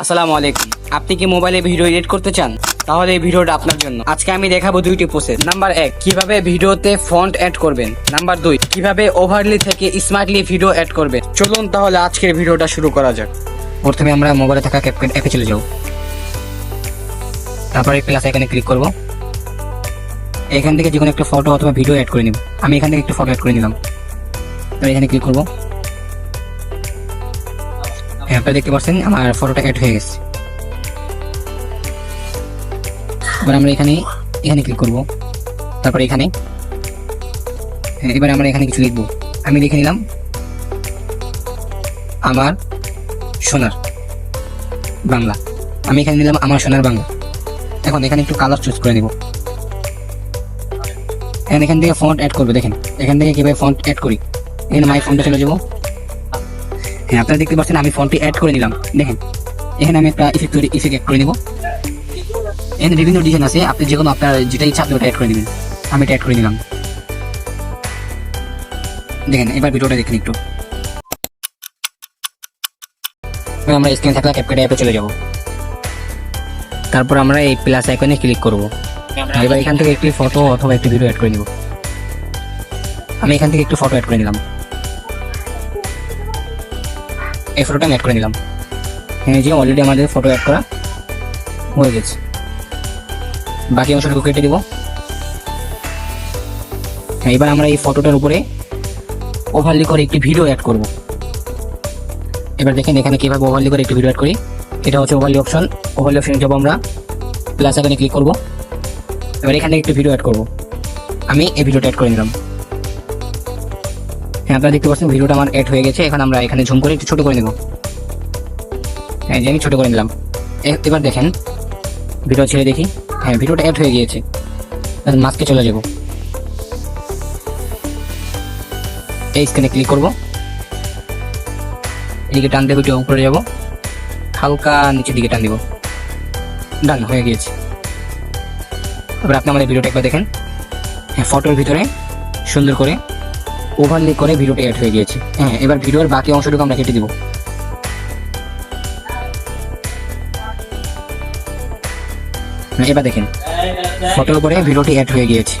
আসসালামু আলাইকুম। আপনি কি মোবাইলে ভিডিও এডিট করতে চান? তাহলে এই ভিডিওটা আপনার জন্য। আজকে আমি দেখাবো দুইটি প্রসেস। নাম্বার 1, কিভাবে ভিডিওতে ফন্ট অ্যাড করবেন। নাম্বার 2, কিভাবে ওভারলি থেকে স্মার্টলি ভিডিও অ্যাড করবেন। চলুন তাহলে আজকের ভিডিওটা শুরু করা যাক। প্রথমে আমরা মোবাইলে থাকা ক্যাপকাট অ্যাপে চলে যাব। তারপরে প্লাস আইকনে ক্লিক করব। এখান থেকে যে কোনো একটা ফটো অথবা ভিডিও অ্যাড করে নিব। আমি এখান থেকে একটা ফটো অ্যাড করে নিলাম। তো এখানে ক্লিক করব। আপনারা দেখতে পাচ্ছেন আমার ফটোটা অ্যাড হয়ে গেছে। এবার আমরা এখানে ক্লিক করব। তারপরে এখানে এবার আমরা এখানে কিছু লিখব। আমি লিখে নিলাম আমার সোনার বাংলা। আমি এখানে নিলাম আমার সোনার বাংলা। এখন এখানে একটু কালার চুজ করে নিব। এখান থেকে ফন্ট অ্যাড করবে। দেখেন এখান থেকে কিভাবে ফন্ট অ্যাড করি। এখানে মাই ফন্টে চলে যাবো। হ্যাঁ, আপনারা দেখতে পাচ্ছেন আমি ফন্টটি অ্যাড করে নিলাম। দেখেন এখানে আমি একটা ইফেক্ট অ্যাড করে নিব। এখানে বিভিন্ন ডিজাইন আছে, আপনি যে কোনো আপনার যেটা ইচ্ছা আপনি ওটা অ্যাড করে দিবেন। আমি এটা অ্যাড করে নিলাম। দেখেন এবার ভিডিওটা দেখেন একটু। আমরা স্ক্রিনে থাকা ক্যাপকাট অ্যাপে চলে যাব। তারপর আমরা এই প্লাস আইকনে ক্লিক করব। এবার এখান থেকে একটি ফটো অথবা একটি ভিডিও অ্যাড করে নিব। আমি এখান থেকে একটু ফটো অ্যাড করে নিলাম। এই ফটোটা আমি অ্যাড করে নিলাম। হ্যাঁ, যে অলরেডি আমাদের ফটো অ্যাড করা হয়ে গেছে। বাকি অংশটুকু কেটে দিব। হ্যাঁ, এবার আমরা এই ফটোটার উপরে ওভারলি করে একটি ভিডিও অ্যাড করব। এবার দেখেন এখানে কিভাবে ওভারলি করে একটি ভিডিও অ্যাড করি। এটা হচ্ছে ওভারলি অপশন। ওভারলি অপশনে যাব আমরা, প্লাস আইকনে ক্লিক করব। এবার এখানে একটি ভিডিও অ্যাড করব। আমি এই ভিডিওটা অ্যাড করে নিলাম। হ্যাঁ, আপনারা দেখতে পাচ্ছেন ভিডিওটা আমার অ্যাড হয়ে গেছে। এখন আমরা এখানে ঝুম করে একটু ছোট করে নেব। হ্যাঁ, যে আমি ছোট করে নিলাম। এবার দেখেন ভিডিও ছেড়ে দেখি। হ্যাঁ, ভিডিওটা অ্যাড হয়ে গিয়েছে। মাস্কে চলে যাব। এই স্ক্রিনে ক্লিক করব। এদিকে টান দেবো, একটু উপরে যাব, হালকা নিচের দিকে টান দিব। ডান হয়ে গিয়েছে। এবার আপনি আমাদের ভিডিওটা একবার দেখেন। হ্যাঁ, ফটোর ভিতরে সুন্দর করে ওভারলি করে ভিডিওটা অ্যাড হয়ে গিয়েছে। হ্যাঁ, এবার ভিডিওর বাকি অংশটুকু আমরা কেটে দিব। এবার দেখেন ফটোর উপরে ভিডিওটি অ্যাড হয়ে গিয়েছে।